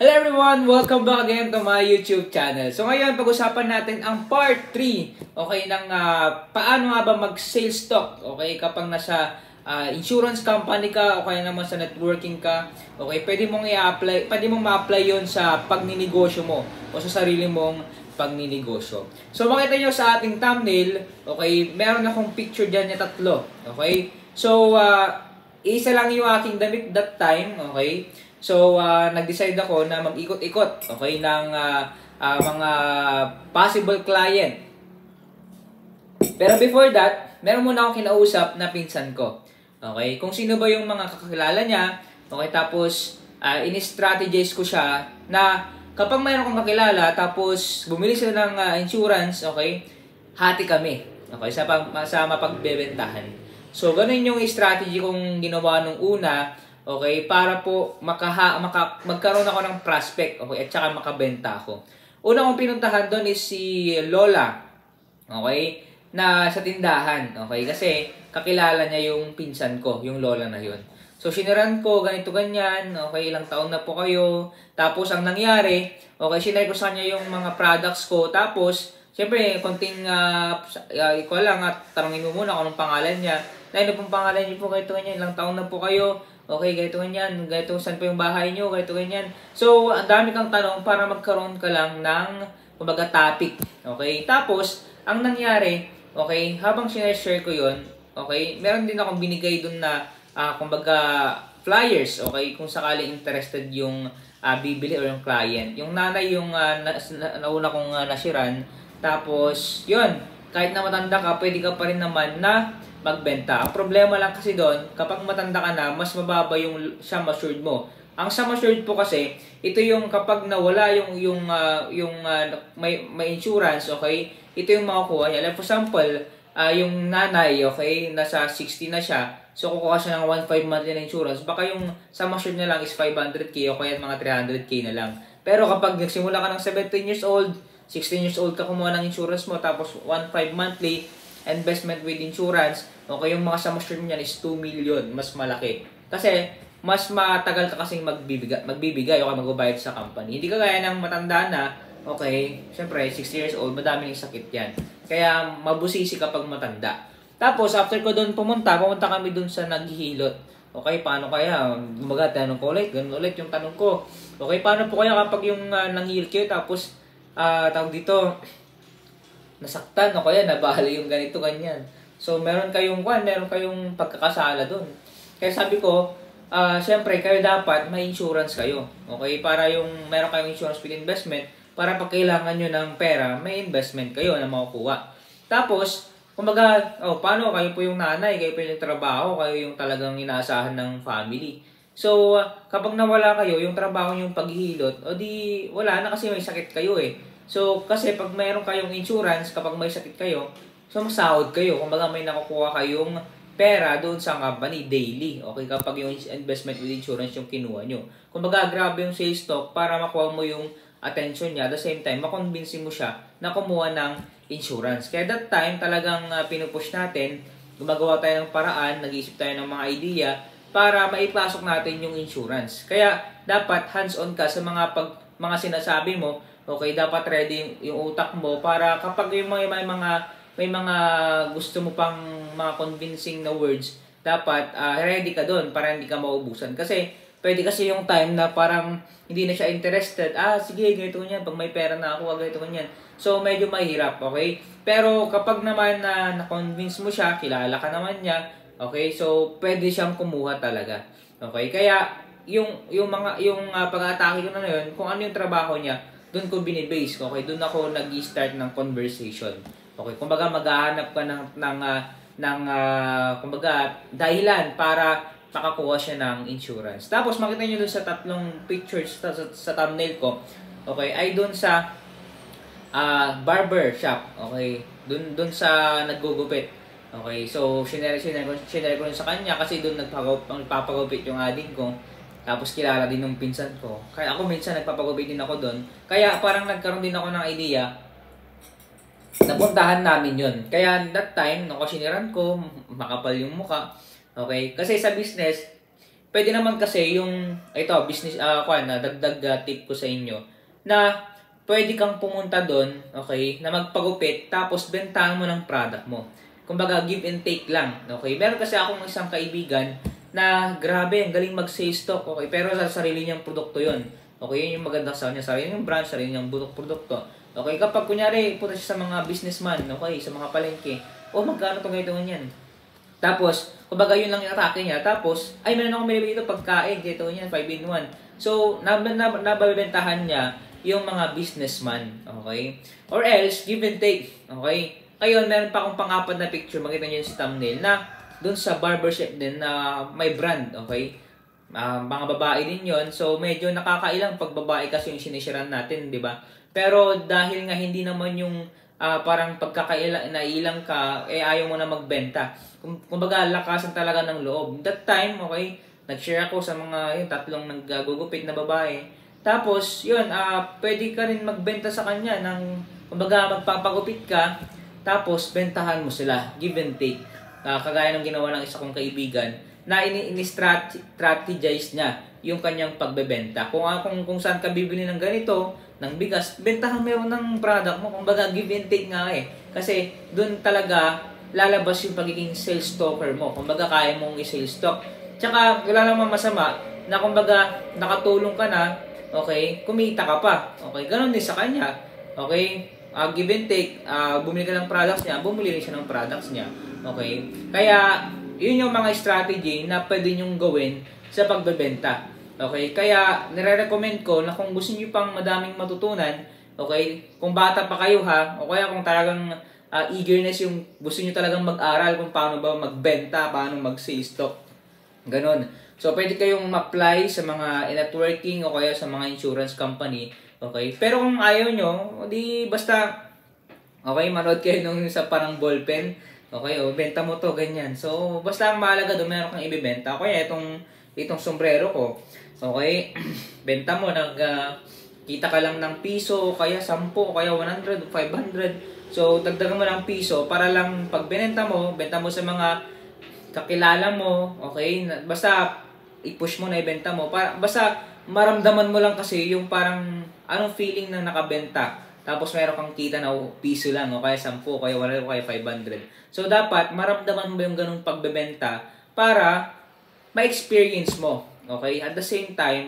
Hello everyone! Welcome back again to my YouTube channel. So ngayon, pag-usapan natin ang part 3, okay, ng paano nga ba mag-sales talk, okay, kapag nasa insurance company ka, o kaya naman sa networking ka, okay, pwede mong i-apply, pwede mong ma-apply yun sa pagninegosyo mo o sa sarili mong pagninegosyo. So makita nyo sa ating thumbnail, okay, meron akong picture dyan na 3, okay. So, isa lang yung aking damit that time, okay. So, nag-decide ako na mag-ikot-ikot, okay, ng mga possible client. Pero before that, meron muna akong kinausap na pinsan ko. Okay, kung sino ba yung mga kakilala niya, okay, tapos in-strategize ko siya na kapag mayroon kong kakilala, tapos bumili sila ng insurance, okay, hati kami, okay, sa mapagbebentahan. So, ganun yung strategy kong ginawa nung una, okay, para po magkaroon ako ng prospect, okay, at saka makabenta ako. Una kong pinuntahan doon is si Lola, okay, na sa tindahan, okay, kasi kakilala niya yung pinsan ko, yung Lola na yun. So, siniran ko, ganito ganyan, okay, ilang taon na po kayo. Tapos, ang nangyari, okay, sinare ko sa kanya yung mga products ko. Tapos, siyempre, konting, ikaw lang, at tanongin mo muna kung anong pangalan niya. Ano pong pangalan niyo po, ganito ganyan, ilang taon na po kayo. Okay, ganito ganyan, ganito, saan po yung bahay niyo, ganito ganyan. So, ang dami kang tanong para magkaroon ka lang ng, kumbaga, topic. Okay, tapos, ang nangyari, okay, habang sinashare ko yun, okay, meron din akong binigay dun na, kumbaga, flyers, okay, kung sakali interested yung bibili o yung client. Yung nanay yung nauna kong nasiran, tapos, yun, kahit na matanda ka, pwede ka pa rin naman na magbenta. Ang problema lang kasi doon, kapag matanda ka na, mas mababa yung sum assured mo. Ang sum assured po kasi, ito yung kapag nawala may insurance, okay, ito yung makukuha niya. Like for example, yung nanay, okay, nasa 60 na siya, so kukuha siya ng 1.5 monthly na insurance, baka yung sum assured niya lang is 500k o kaya mga 300k na lang. Pero kapag nagsimula ka ng 17 years old, 16 years old ka kumuha ng insurance mo, tapos 1.5 monthly, investment with insurance, okay, yung mga sum assured niyan is 2 million, mas malaki. Kasi, mas matagal ka kasing magbibigay o magbabayad sa company. Hindi ka gaya ng matanda na, okay, syempre, 60 years old, madami ng sakit yan. Kaya, mabusisi kapag matanda. Tapos, after ko doon pumunta kami doon sa naghihilot. Okay, paano kaya? Gumaga, tanong ko ulit, ganun ulit yung tanong ko. Okay, paano po kaya kapag yung nanghihilot kayo, tapos, tawag dito, nasaktan o kaya nabali yung ganito ganyan. So meron kayong pagkakasala doon. Kaya sabi ko, syempre kayo dapat may insurance kayo. Okay? Para yung meron kayong insurance with investment, para pag kailangan nyo ng pera, may investment kayo na makukuha. Tapos, kumbaga, paano kayo po yung nanay, kayo po yung trabaho, kayo yung talagang inaasahan ng family. So, kapag nawala kayo, yung trabaho yung paghihilot, o di wala na kasi may sakit kayo eh. So, kasi pag mayroon kayong insurance, kapag may sakit kayo, so masahod kayo. Kumbaga may nakukuha kayong pera doon sa company daily. Okay, kapag yung investment with insurance yung kinuha nyo. Kumbaga, grabe yung sales talk para makuha mo yung attention niya. At the same time, makonvince mo siya na kumuha ng insurance. Kaya that time, talagang pinupush natin, gumagawa tayo ng paraan, nag-iisip tayo ng mga idea para maipasok natin yung insurance. Kaya, dapat hands-on ka sa mga sinasabi mo. Okay, dapat ready yung utak mo para kapag yung may mga gusto mo pang mga convincing na words, dapat ready ka doon para hindi ka maubusan. Kasi pwede kasi yung time na parang hindi na siya interested. Sige, ganito ganyan. Pag may pera na ako, ganito ganyan. So, medyo mahirap, okay? Pero kapag naman na-convince mo siya, kilala ka naman niya, okay? So, pwede siyang kumuha talaga. Okay? Kaya, yung pag-atake ko na yun, kung ano yung trabaho niya, doon ko binibase, okay? Doon ako nag-start ng conversation. Okay, kumbaga maghahanap ka ng kumbaga dahilan para makakuha siya ng insurance. Tapos makita niyo doon sa 3 pictures sa thumbnail ko. Okay, ay doon sa barber shop. Okay, doon sa naggugupit. Okay, so sinare ko sa kanya kasi doon nagpapagupit yung ading ko. Tapos kilala din ng pinsan ko. Kaya ako minsan nagpapagupit din ako doon. Kaya parang nagkaroon din ako ng idea. Napuntahan namin yun. Kaya that time, siniran ko, makapal yung muka. Okay? Kasi sa business, pwede naman kasi yung, ito, business, dagdag tip ko sa inyo, na pwede kang pumunta doon, okay, na magpagupit, tapos bentahan mo ng product mo. Kumbaga, give and take lang, okay. Meron kasi akong isang kaibigan na grabe, ang galing mag-sales stock, okay, pero sa sarili niyang produkto yon. Okay, yun yung maganda sa kanya, sarili niyang brand, sarili niyang produkto. Okay, kapag kunyari, punta siya sa mga businessman, okay, sa mga palengke, magkano itong ganito ganyan. Tapos, kumbaga yun lang yung atake niya. Tapos, ay meron akong binibili ito pagkain, dito niya, 5 in 1. So, nababentahan niya yung mga businessman, okay? Or else, give and take, okay? Ngayon, meron pa akong pang-apat na picture, makita niyo sa thumbnail, na dun sa barbershop din na may brand, okay? Mga babae din yon. So, medyo nakakailang pag babae kasi yung sinisiran natin, di ba? Pero dahil nga hindi naman yung parang nailang ka, ayaw mo na magbenta. Kumbaga, lakasan talaga ng loob. That time, okay, nag-share ako sa mga tatlong naggugupit na babae. Tapos, yun, pwede ka rin magbenta sa kanya ng, kumbaga, magpapagupit ka, tapos bentahan mo sila, give and take. Kagaya ng ginawa ng isa kong kaibigan, na ini-strategize niya yung kanyang pagbebenta. Kung saan ka bibili ng ganito, ng bigas, bentahan meron ng product mo. Kumbaga, give and take nga eh. Kasi, doon talaga lalabas yung pagiging sales stalker mo. Kumbaga, kaya mong i-sales stock. Tsaka, wala namang masama na kumbaga, nakatulong ka na, okay, kumita ka pa. Okay, ganun din sa kanya. Okay, give and take, bumili ka ng products niya, bumili rin siya ng products niya. Okay, kaya, yun yung mga strategy na pwede nyong gawin sa pagbebenta. Okay, kaya nire-recommend ko na kung gusto niyo pang madaming matutunan, okay, kung bata pa kayo ha, o kaya kung talagang eagerness yung gusto niyo talagang mag-aral kung paano ba magbenta, paano mag-sales stock, ganon. So, pwede kayong ma-apply sa mga networking o kaya sa mga insurance company, okay. Pero kung ayaw nyo, di basta, okay, manood kayo nung sa parang ballpen, okay, benta mo to, ganyan. So, basta ang mahalaga doon, meron kang ibibenta. Kaya itong sombrero ko, okay, benta mo, kita ka lang ng piso, kaya 10, kaya 100, 500. So, dagdagan mo ng piso para lang pag benta mo sa mga kakilala mo, okay, basta i-push mo na ibenta mo. Basta maramdaman mo lang kasi yung parang anong feeling na nakabenta. Tapos meron kang kita na piso lang, o kaya 10, kaya 100, kaya 500. So, dapat maramdaman mo yung ganung pagbebenta para ma-experience mo. Okay? At the same time,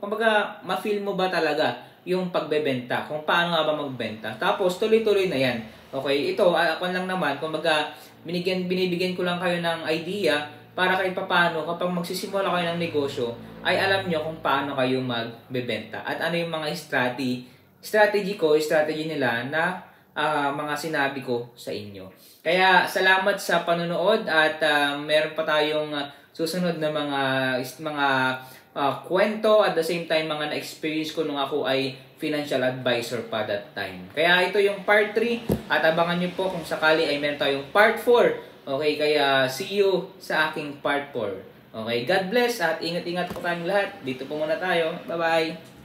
kumbaga, ma-feel mo ba talaga yung pagbebenta? Kung paano nga ba magbenta? Tapos, tuloy-tuloy na yan. Okay? Ito, ako lang naman, kumbaga, binibigyan ko lang kayo ng idea para kahit paano, kapag magsisimula kayo ng negosyo, ay alam nyo kung paano kayo magbebenta. At ano yung mga strategy nila na mga sinabi ko sa inyo. Kaya, salamat sa panonood at meron pa tayong susunod na mga kwento, at the same time mga na-experience ko nung ako ay financial advisor pa that time. Kaya ito yung part 3 at abangan nyo po kung sakali ay meron tayong part 4. Okay, kaya see you sa aking part 4. Okay, God bless at ingat-ingat po tayong lahat. Dito po muna tayo. Bye-bye!